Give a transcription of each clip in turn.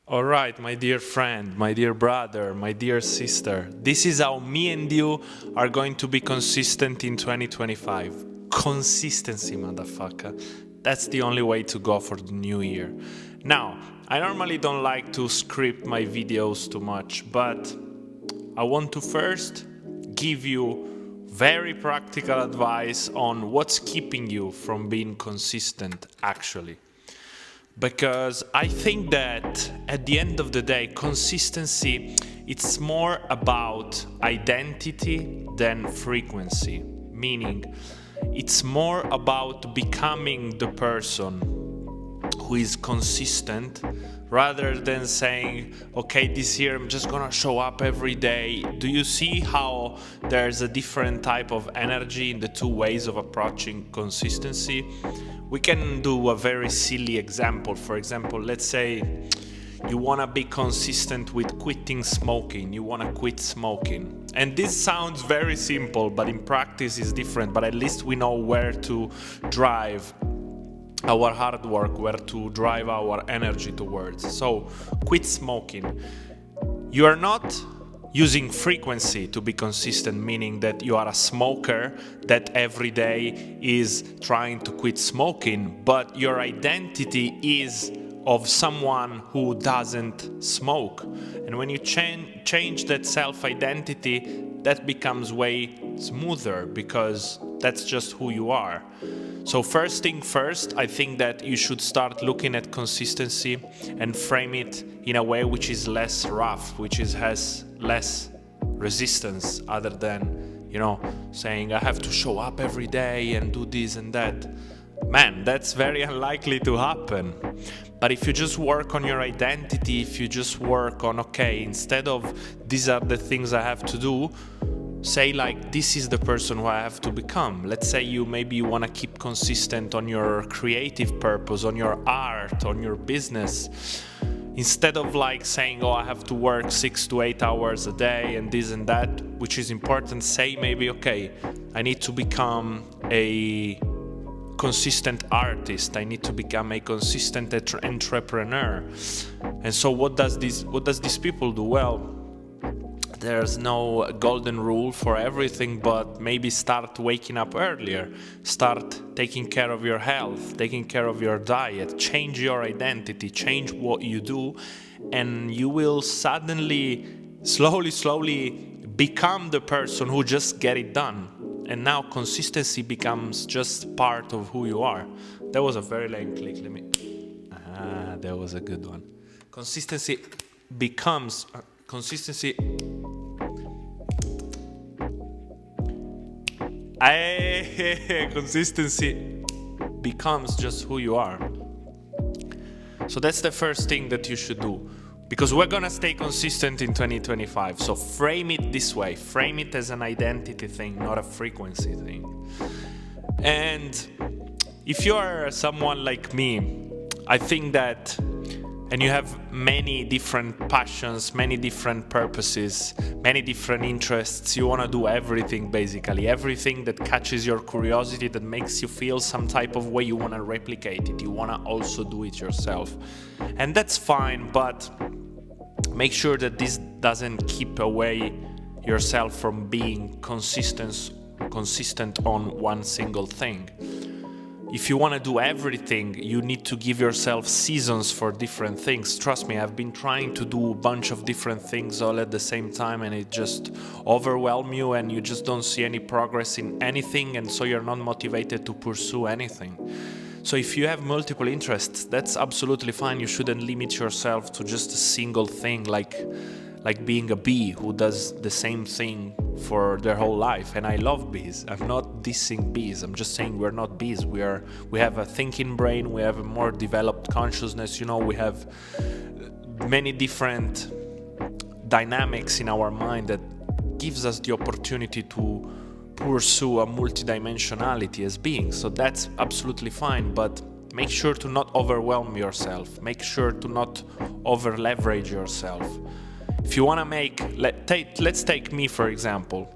All right, my dear friend, my dear brother, my dear sister, this is how me and you are going to be consistent in 2025. Consistency, motherfucker. That's the only way to go for the new year. Now, I normally don't like to script my videos too much, but I want to first give you very practical advice on what's keeping you from being consistent actually. Because I think that at the end of the day, consistency, it's more about identity than frequency. Meaning, it's more about becoming the person who is consistent rather than saying, okay, this year I'm just gonna show up every day. Do you see how there's a different type of energy in the two ways of approaching consistency? We can do a very silly example. For example, let's say you want to be consistent with quitting smoking. You want to quit smoking. And this sounds very simple, but in practice is different. But at least we know where to drive our hard work, where to drive our energy towards. So quit smoking. You are not using frequency to be consistent, meaning that you are a smoker that every day is trying to quit smoking, but your identity is of someone who doesn't smoke. And when you change that self-identity, that becomes way smoother because that's just who you are. So first thing first, I think that you should start looking at consistency and frame it in a way which is less rough, has less resistance, other than, saying I have to show up every day and do this and that. Man, that's very unlikely to happen. But if you just work on your identity, if you just work on, okay, instead of these are the things I have to do, say like, this is the person who I have to become. Let's say you want to keep consistent on your creative purpose, on your art, on your business. Instead of like saying, oh, I have to work 6 to 8 hours a day and this and that, which is important, say maybe, okay, I need to become a consistent artist. I need to become a consistent entrepreneur. And so what does these people do? Well, there's no golden rule for everything, but maybe start waking up earlier, start taking care of your health, taking care of your diet, change your identity, change what you do, and you will suddenly, slowly become the person who just get it done. And now consistency becomes just part of who you are. That was a very lame click. That was a good one. Consistency becomes consistency. Consistency becomes just who you are. So that's the first thing that you should do, because we're gonna stay consistent in 2025. So frame it this way. Frame it as an identity thing, not a frequency thing. And if you are someone like me, I think that, and you have many different passions, many different purposes, many different interests. You want to do everything, basically. Everything that catches your curiosity, that makes you feel some type of way, you want to replicate it. You want to also do it yourself. And that's fine, but make sure that this doesn't keep away yourself from being consistent on one single thing. If you want to do everything, you need to give yourself seasons for different things. Trust me, I've been trying to do a bunch of different things all at the same time, and it just overwhelms you and you just don't see any progress in anything, and so you're not motivated to pursue anything. So if you have multiple interests, that's absolutely fine. You shouldn't limit yourself to just a single thing, like being a bee who does the same thing for their whole life. And I love bees. I'm not dissing bees. I'm just saying we're not bees. We have a thinking brain. We have a more developed consciousness. We have many different dynamics in our mind that gives us the opportunity to pursue a multidimensionality as beings. So that's absolutely fine, but make sure to not overwhelm yourself. Make sure to not over leverage yourself. If you want to let's take me for example.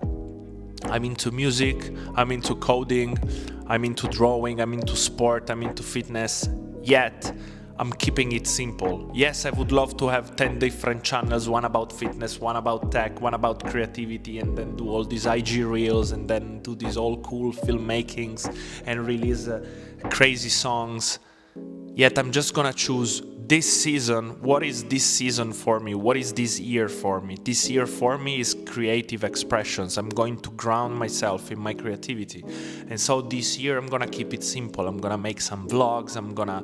I'm into music, I'm into coding, I'm into drawing, I'm into sport, I'm into fitness, yet I'm keeping it simple. Yes, I would love to have 10 different channels, one about fitness, one about tech, one about creativity, and then do all these IG reels, and then do these all cool filmmakings and release crazy songs. Yet I'm just gonna choose this season. What is this season for me? What is this year for me? This year for me is creative expressions. I'm going to ground myself in my creativity. And so this year I'm gonna keep it simple. I'm gonna make some vlogs. I'm gonna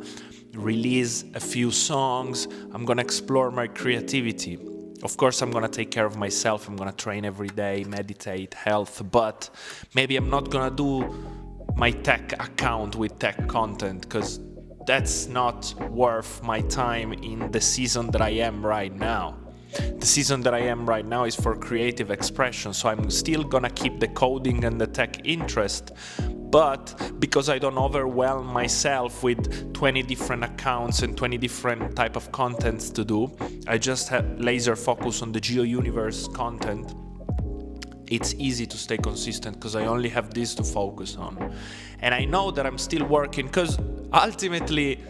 release a few songs. I'm gonna explore my creativity. Of course, I'm gonna take care of myself. I'm gonna train every day, meditate, health, but maybe I'm not gonna do my tech account with tech content, because that's not worth my time in the season that I am right now. The season that I am right now is for creative expression, so I'm still gonna keep the coding and the tech interest, but because I don't overwhelm myself with 20 different accounts and 20 different type of contents to do, I just have laser focus on the GeoUniverse content. It's easy to stay consistent because I only have this to focus on. And I know that I'm still working, because ultimately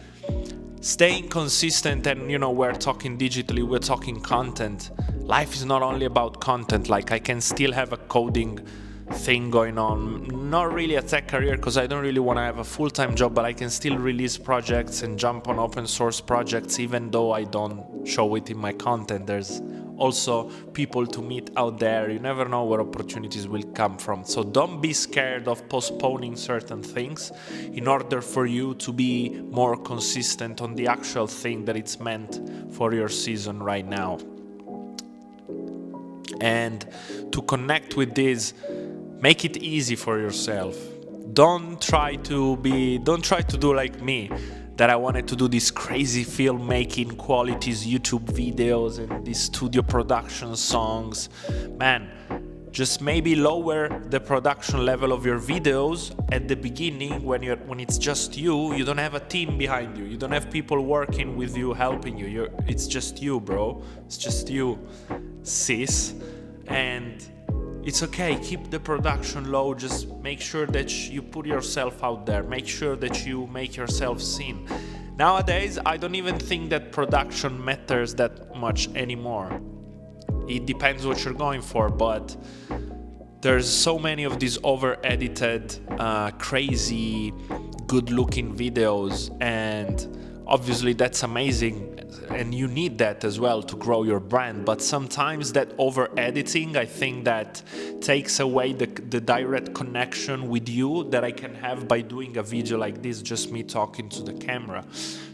staying consistent, and we're talking digitally, we're talking content. Life is not only about content. Like, I can still have a coding thing going on, not really a tech career because I don't really want to have a full-time job, but I can still release projects and jump on open source projects even though I don't show it in my content. There's also people to meet out there. You never know where opportunities will come from. So don't be scared of postponing certain things in order for you to be more consistent on the actual thing that it's meant for your season right now. And to connect with this, make it easy for yourself. Don't try to do like me, that I wanted to do these crazy filmmaking qualities, YouTube videos, and these studio production songs. Man, just maybe lower the production level of your videos at the beginning when it's just you. You don't have a team behind you. You don't have people working with you, helping you. It's just you, bro. It's just you, sis. And it's okay, keep the production low, just make sure that you put yourself out there, make sure that you make yourself seen. Nowadays, I don't even think that production matters that much anymore. It depends what you're going for, but there's so many of these over-edited, crazy, good-looking videos, and obviously that's amazing, and you need that as well to grow your brand. But sometimes that over-editing, I think that takes away the direct connection with you that I can have by doing a video like this, just me talking to the camera.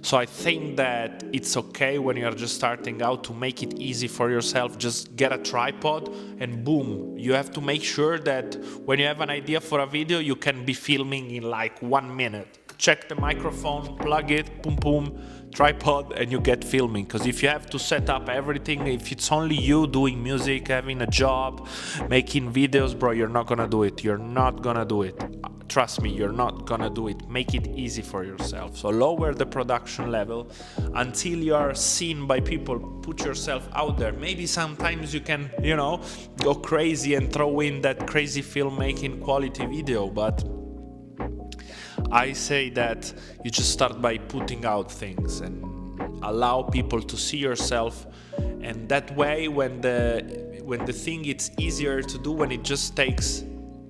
So I think that it's okay when you're just starting out to make it easy for yourself. Just get a tripod and boom. You have to make sure that when you have an idea for a video, you can be filming in like 1 minute. Check the microphone, plug it, boom, boom, tripod, and you get filming. Because if you have to set up everything, if it's only you doing music, having a job, making videos, bro, you're not gonna do it. You're not gonna do it. Trust me, you're not gonna do it. Make it easy for yourself. So lower the production level until you are seen by people. Put yourself out there. Maybe sometimes you can, go crazy and throw in that crazy filmmaking quality video, but I say that you just start by putting out things and allow people to see yourself, and that way when the thing it's easier to do, when it just takes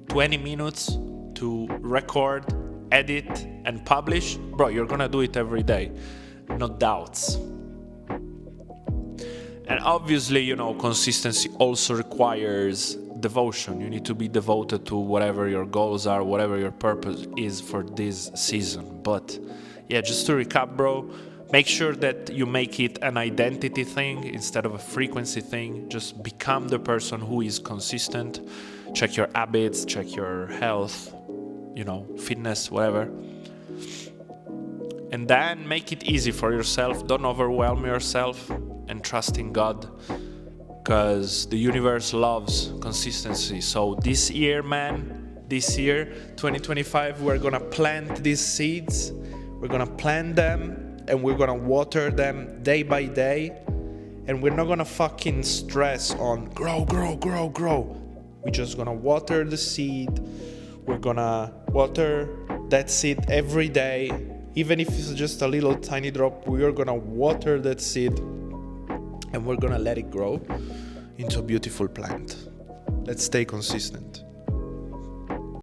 20 minutes to record, edit and publish, bro, you're gonna do it every day, no doubts. And obviously, consistency also requires devotion. You need to be devoted to whatever your goals are, whatever your purpose is for this season. But yeah, just to recap, bro, make sure that you make it an identity thing instead of a frequency thing. Just become the person who is consistent. Check your habits, check your health, fitness, whatever. And then make it easy for yourself. Don't overwhelm yourself, and trust in God, because the universe loves consistency. So this year, 2025, we're gonna plant these seeds. We're gonna plant them and we're gonna water them day by day. And we're not gonna fucking stress on grow. We're just gonna water the seed. We're gonna water that seed every day. Even if it's just a little tiny drop, we are gonna water that seed and we're gonna let it grow into a beautiful plant. Let's stay consistent.